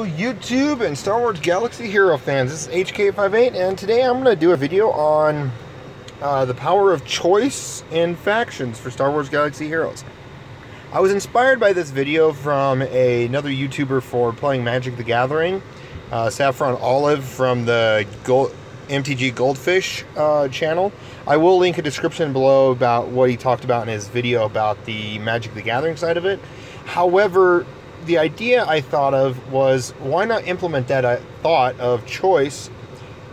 Hello YouTube and Star Wars Galaxy Hero fans, this is HK58 and today I'm going to do a video on the power of choice in factions for Star Wars Galaxy Heroes. I was inspired by this video from another YouTuber for playing Magic the Gathering, Saffron Olive from the MTG Goldfish channel. I will link a description below about what he talked about in his video about the Magic the Gathering side of it. However, the idea I thought of was, why not implement that thought of choice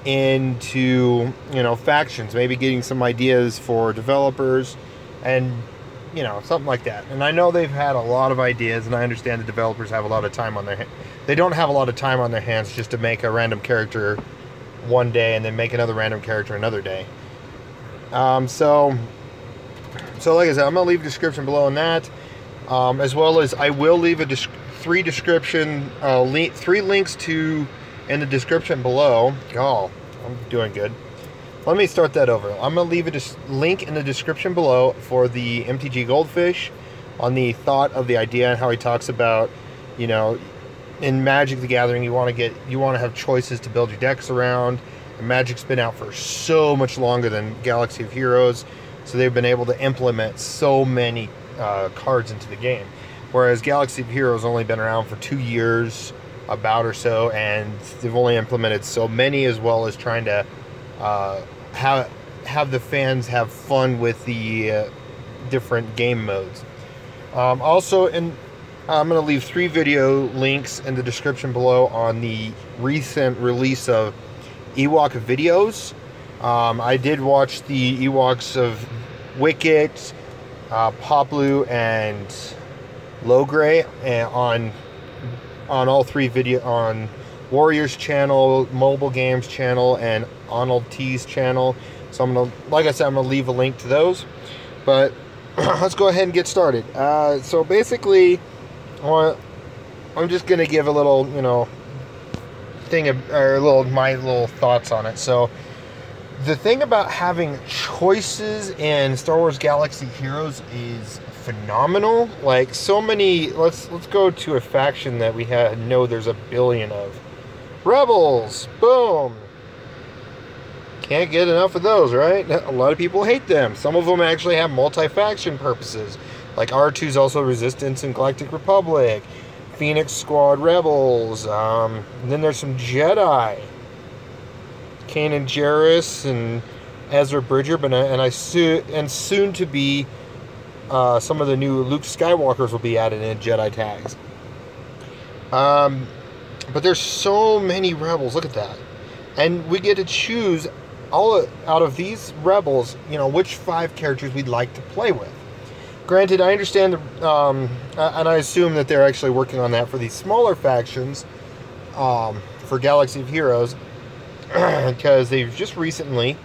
into, factions, maybe getting some ideas for developers and, something like that. And I know they've had a lot of ideas, and I understand the developers have a lot of time on their hands. They don't have a lot of time on their hands just to make a random character one day and then make another random character another day. So like I said, I'm going to leave a description below on that. As well as I will leave three links to in the description below. Oh, I'm doing good. Let me start that over. I'm going to leave a link in the description below for the MTG Goldfish on the thought of the idea and how he talks about, in Magic the Gathering you want to have choices to build your decks around. And Magic's been out for so much longer than Galaxy of Heroes, so they've been able to implement so many cards into the game, whereas Galaxy of Heroes only been around for 2 years about or so, and they've only implemented so many, as well as trying to have the fans have fun with the different game modes. Also, I'm going to leave 3 video links in the description below on the recent release of Ewok videos. I did watch the Ewoks of Wicket, Poplu and Logray on all 3 video on Warriors channel, Mobile Games channel, and Arnold T's channel. So I'm gonna, like I said, I'm gonna leave a link to those. But let's go ahead and get started. So basically, I'm just gonna give a little, my little thoughts on it. So the thing about having choices in Star Wars Galaxy Heroes is phenomenal. Like, so many, let's go to a faction that we know there's a billion of. Rebels! Boom! Can't get enough of those, right? A lot of people hate them. Some of them actually have multi-faction purposes. Like R2's also Resistance and Galactic Republic. Phoenix Squad Rebels. And then there's some Jedi. Kanan Jarrus and Ezra Bridger, and soon to be some of the new Luke Skywalkers will be added in Jedi tags. But there's so many rebels. Look at that, and we get to choose out of these rebels, which 5 characters we'd like to play with. Granted, I understand and I assume that they're actually working on that for these smaller factions for Galaxy of Heroes. Because they've just recently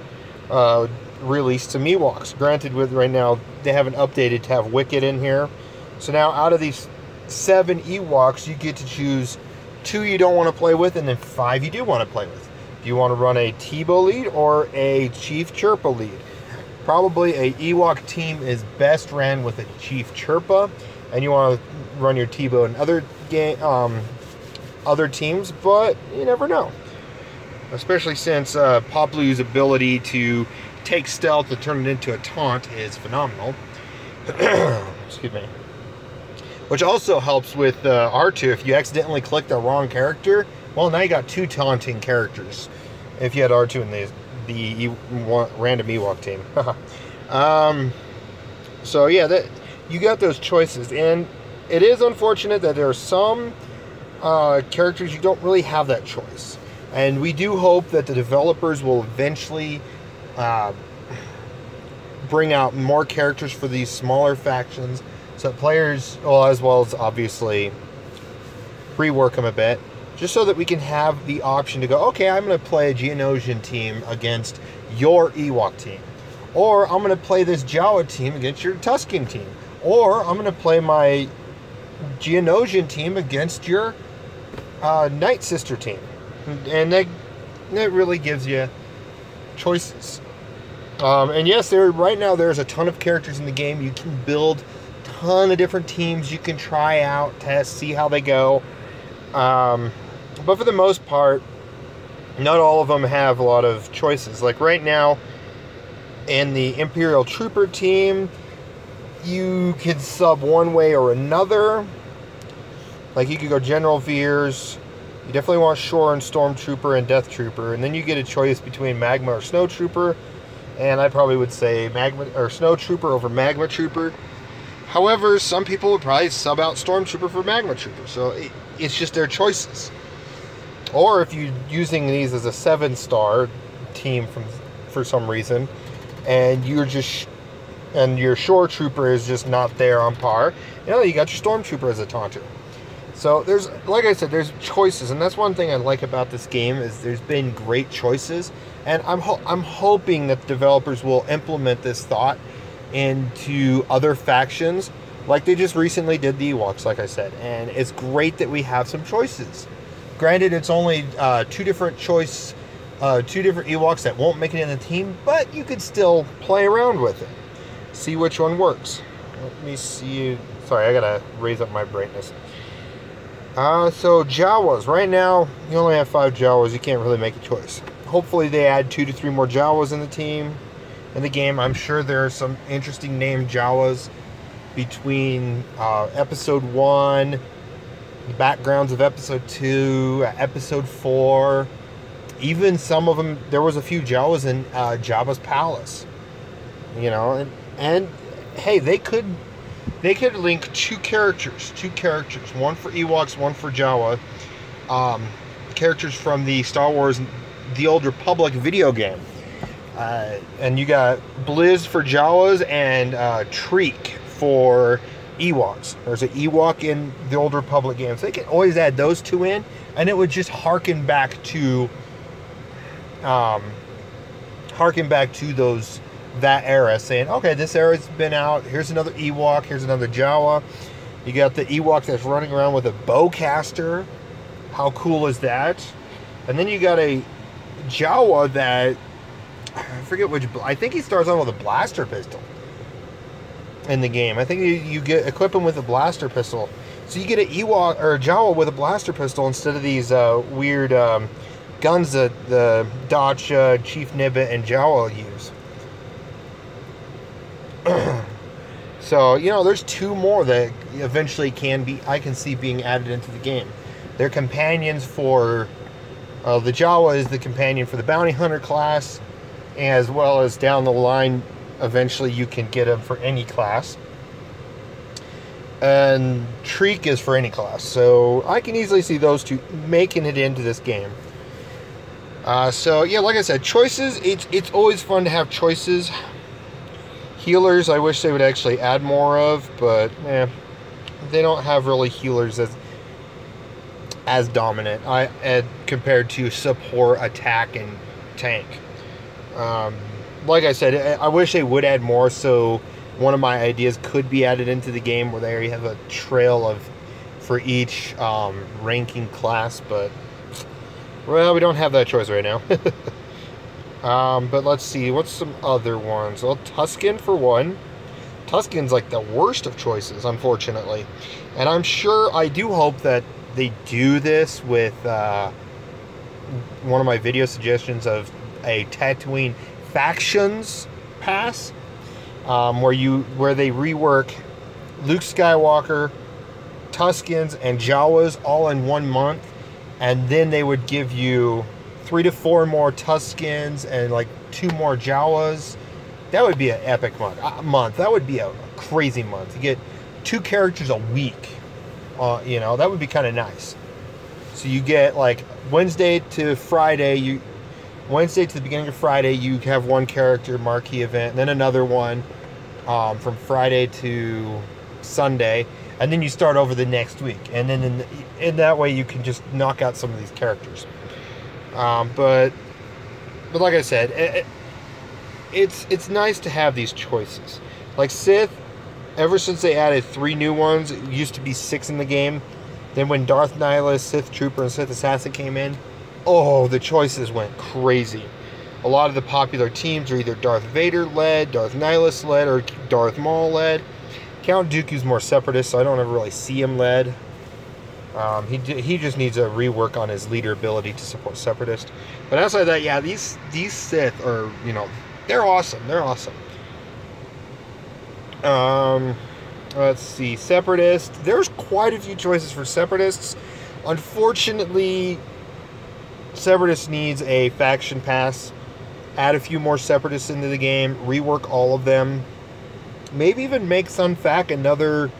released some Ewoks. Granted, right now they haven't updated to have Wicket in here. So now out of these 7 Ewoks, you get to choose 2 you don't want to play with, and then 5 you do want to play with. Do you want to run a Teebo lead or a Chief Chirpa lead? Probably a Ewok team is best ran with a Chief Chirpa, and you want to run your Teebo in other teams, but you never know. Especially since Poplu's ability to take stealth and turn it into a taunt is phenomenal. Excuse me. Which also helps with R2. If you accidentally click the wrong character, well, now you got 2 taunting characters. If you had R2 in the random Ewok team. So yeah, you got those choices, and it is unfortunate that there are some characters you don't really have that choice. And we do hope that the developers will eventually bring out more characters for these smaller factions, so that players, as well as obviously rework them a bit, just so that we can have the option to go, okay, I'm going to play a Geonosian team against your Ewok team. Or I'm going to play this Jawa team against your Tusken team. Or I'm going to play my Geonosian team against your Night Sister team. And that really gives you choices. And yes, right now there's a ton of characters in the game. You can build ton of different teams you can try out, test, see how they go. But for the most part, not all of them have a lot of choices. Like right now, in the Imperial Trooper team, you could sub one way or another. Like you could go General Veers. You definitely want Shore and Stormtrooper and Death Trooper. And then you get a choice between Magma or Snow Trooper. And I probably would say Magma or Snow Trooper over Magma Trooper. However, some people would probably sub out Stormtrooper for Magma Trooper. So it's just their choices. Or if you're using these as a 7-star team for some reason, and you're just and your Shore Trooper is just not there on par, you know, you got your Stormtrooper as a taunter. So there's, like I said, there's choices, and that's one thing I like about this game is there's been great choices, and I'm hoping that developers will implement this thought into other factions, like they just recently did the Ewoks, like I said, and it's great that we have some choices. Granted, it's only two different Ewoks that won't make it in the team, but you could still play around with it. See which one works. Let me see. Sorry, I gotta raise up my brightness. So Jawas. Right now, you only have 5 Jawas. You can't really make a choice. Hopefully they add 2 to 3 more Jawas in the game. I'm sure there are some interesting named Jawas between Episode 1, the backgrounds of Episode 2, Episode 4. Even some of them, there was a few Jawas in Jabba's palace. You know, and hey, they could link two characters, one for Ewoks, one for Jawa, characters from the Star Wars The Old Republic video game. And you got Blizz for Jawas and Treek for Ewoks. There's an Ewok in the Old Republic game, so they can always add those two in, and it would just harken back to that era, saying, okay, this era's been out, here's another Ewok, here's another Jawa. You got the Ewok that's running around with a bowcaster. How cool is that? And then you got a Jawa that, I forget which, I think he starts on with a blaster pistol in the game. I think you get equip him with a blaster pistol. So you get an Ewok or a Jawa with a blaster pistol instead of these weird guns that the Dacha, Chief Nibbit, and Jawa use. So, you know, there's 2 more that eventually I can see being added into the game. They're companions for the Jawa is the companion for the Bounty Hunter class, as well as down the line, eventually you can get them for any class. And Treek is for any class. So I can easily see those 2 making it into this game. So yeah, like I said, choices, it's always fun to have choices. Healers, I wish they would actually add more of, but they don't have really healers as dominant compared to support, attack, and tank. Like I said, I wish they would add more, so one of my ideas could be added into the game where they already have a trail for each ranking class, but well, we don't have that choice right now. But let's see, what's some other ones? Well, Tusken for one. Tusken's like the worst of choices, unfortunately. And I'm sure, I do hope that they do this with one of my video suggestions of a Tatooine Factions pass, where they rework Luke Skywalker, Tuskens, and Jawas all in 1 month, and then they would give you 3 to 4 more Tuskens and like 2 more Jawas. That would be an epic month. That would be a crazy month. You get 2 characters a week. You know, that would be kind of nice. So you get like Wednesday to Friday, Wednesday to the beginning of Friday, you have 1 character marquee event, and then another one from Friday to Sunday, and then you start over the next week. And then in that way, you can just knock out some of these characters. But like I said, it's nice to have these choices. Like Sith, ever since they added 3 new ones, it used to be 6 in the game. Then when Darth Nihilus, Sith Trooper, and Sith Assassin came in, oh, the choices went crazy. A lot of the popular teams are either Darth Vader led, Darth Nihilus led, or Darth Maul led. Count Dooku's more Separatist, so I don't ever really see him led. He just needs a rework on his leader ability to support Separatist. But outside of that, yeah, these Sith are, you know, they're awesome. They're awesome. Let's see, Separatist. There's quite a few choices for Separatists. Unfortunately, Separatist needs a faction pass. Add a few more Separatists into the game. Rework all of them. Maybe even make Sun Fac another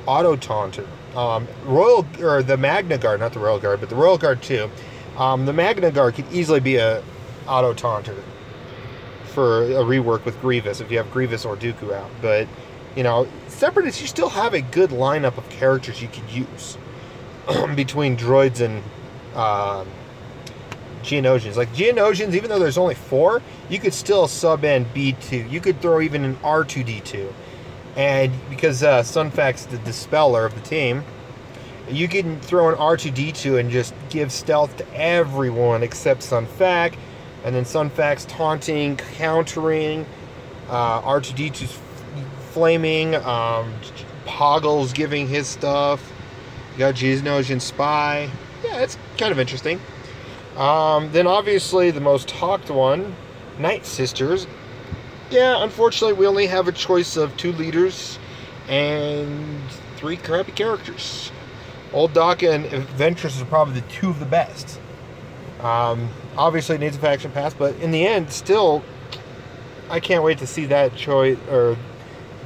auto taunter. The Magna Guard, not the Royal Guard, but the Royal Guard too. The Magna Guard could easily be a auto taunter for a rework with Grievous if you have Grievous or Dooku out. But you know, Separatists, you still have a good lineup of characters you could use between droids and Geonosians. Like Geonosians, even though there's only 4, you could still sub in B2. You could throw even an R2D2. And because Sun Fac's the dispeller of the team, you can throw an R2D2 and just give stealth to everyone except Sun Fac. And then Sun Fac's taunting, countering, R2D2's flaming, Poggle's giving his stuff. You got Geonosian Spy. Yeah, it's kind of interesting. Then obviously the most talked one, Night Sisters. Yeah, unfortunately we only have a choice of 2 leaders and 3 crappy characters. Old Daka and Ventress are probably the 2 of the best. Obviously it needs a faction pass, but in the end, still, I can't wait to see that choice or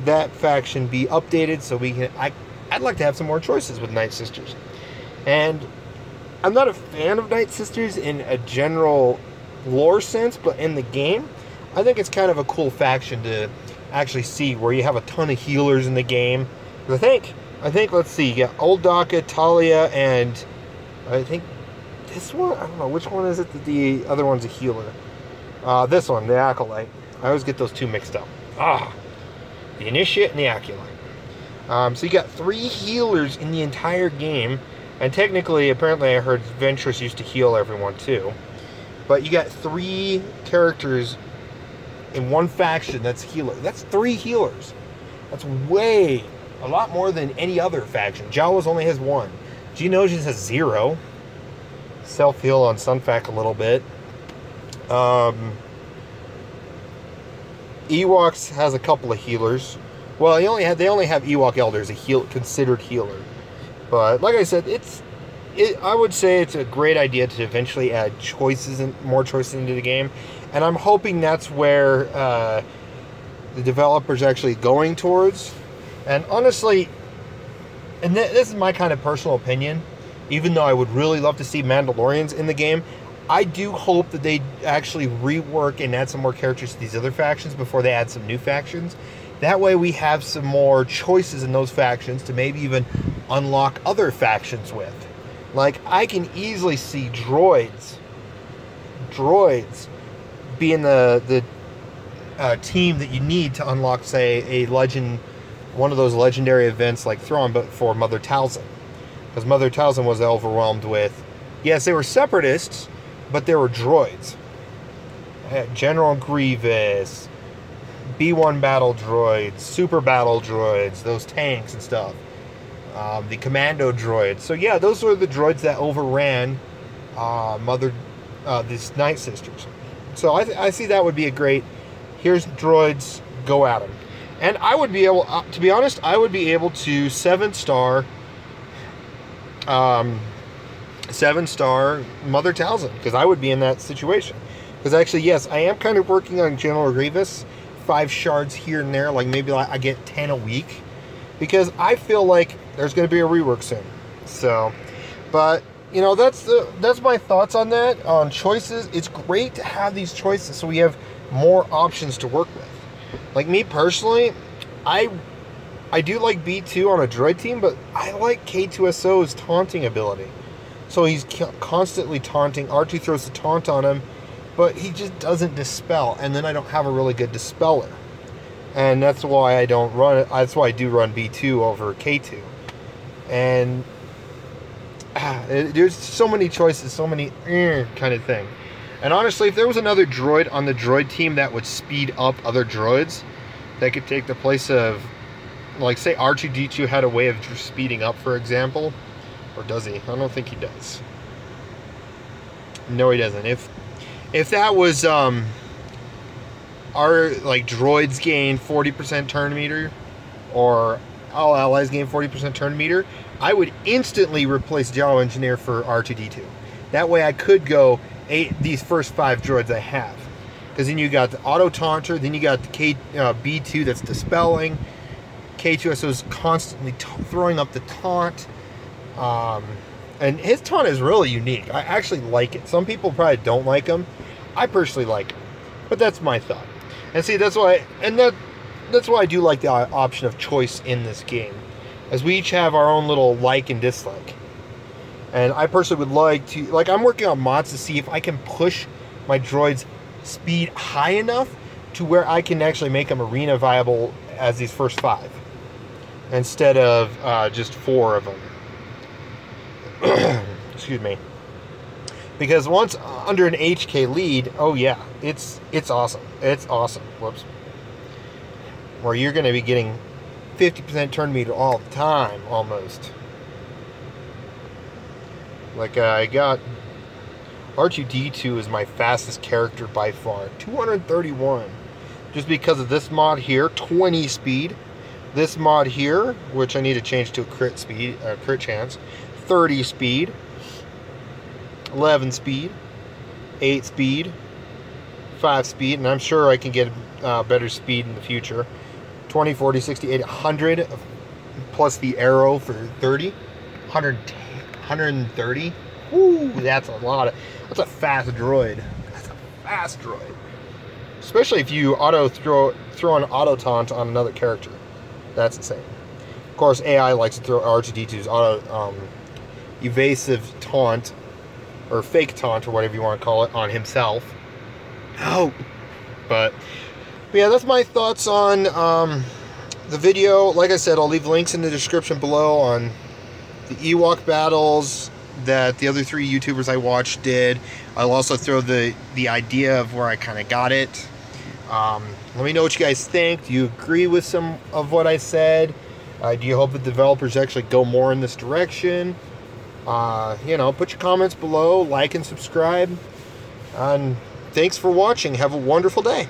that faction be updated so we can. I'd like to have some more choices with Night Sisters, and I'm not a fan of Night Sisters in a general lore sense, but in the game, I think it's kind of a cool faction to actually see, where you have a ton of healers in the game. I think let's see, you got Old Daka, Talia, and I think this one, I don't know which one is it that the other one's a healer. This one, the Acolyte. I always get those 2 mixed up. The Initiate and the Acolyte. So you got 3 healers in the entire game, and technically, apparently I heard Ventress used to heal everyone too. But you got 3 characters in one faction that's healer. That's 3 healers. That's a lot more than any other faction. Jawas only has 1. Geonosians has 0. Self-heal on Sun Fac a little bit. Ewoks has a couple of healers. Well, they only have Ewok Elders, considered healer. But like I said, I would say it's a great idea to eventually add more choices into the game, and I'm hoping that's where the developers actually going towards. And honestly, and this is my kind of personal opinion, even though I would really love to see Mandalorians in the game, I do hope that they actually rework and add some more characters to these other factions before they add some new factions. That way we have some more choices in those factions to maybe even unlock other factions with. Like, I can easily see droids being the team that you need to unlock, say, one of those legendary events like Thrawn, but for Mother Talzin. Because Mother Talzin was overwhelmed with, yes, they were Separatists, but they were droids. General Grievous, B1 battle droids, super battle droids, those tanks and stuff. The commando droids. So yeah, those were the droids that overran these Night Sisters. So I see that would be a great, here's droids, go at them. And I would be able, to be honest, I would be able to 7-star Mother Talzin, because I would be in that situation. Because actually, yes, I am kind of working on General Grievous, 5 shards here and there, like maybe I get 10 a week, because I feel like there's going to be a rework soon. So, but you know, that's my thoughts on that, on choices. It's great to have these choices so we have more options to work with. Like me personally, I do like B2 on a droid team, but I like K2SO's taunting ability. So he's constantly taunting. R2 throws the taunt on him, but he just doesn't dispel, and then I don't have a really good dispeller. And that's why I don't run it. That's why I do run B2 over K2. And there's so many choices, so many kind of thing. And honestly, if there was another droid on the droid team that would speed up other droids, that could take the place of, like, say R2-D2 had a way of speeding up, for example, Or does he? I don't think he does. No, he doesn't. If that was our like droids gain 40% turn meter, or all allies gain 40% turn meter, I would instantly replace Jawa Engineer for R2-D2. That way I could go these first 5 droids I have. Because then you got the auto taunter, then you got the B2 that's dispelling. K2SO is constantly throwing up the taunt. And his taunt is really unique. I actually like it. Some people probably don't like him. I personally like him. But that's my thought. And see, that's why I do like the option of choice in this game. As we each have our own little like and dislike. And I personally would like to, like, I'm working on mods to see if I can push my droids' speed high enough to where I can actually make them arena viable as these first 5. Instead of just 4 of them. Excuse me. Because once under an HK lead, oh yeah, it's awesome. It's awesome. Whoops. Where you're going to be getting 50% turn meter all the time, almost. Like I got R2-D2 is my fastest character by far, 231. Just because of this mod here, 20 speed. This mod here, which I need to change to a crit speed, crit chance, 30 speed, 11 speed, 8 speed, 5 speed, and I'm sure I can get better speed in the future. 20, 40, 60, 80, 100, plus the arrow for 30, 130. Woo, that's a lot. That's a fast droid. That's a fast droid. Especially if you throw an auto taunt on another character. That's insane. Of course, AI likes to throw R2-D2's auto evasive taunt, or fake taunt, or whatever you want to call it, on himself. Oh, but yeah, that's my thoughts on the video. Like I said, I'll leave links in the description below on the Ewok battles that the other 3 YouTubers I watched did. I'll also throw the idea of where I kind of got it. Let me know what you guys think. Do you agree with some of what I said? Do you hope the developers actually go more in this direction? You know, put your comments below, like and subscribe. And thanks for watching. Have a wonderful day.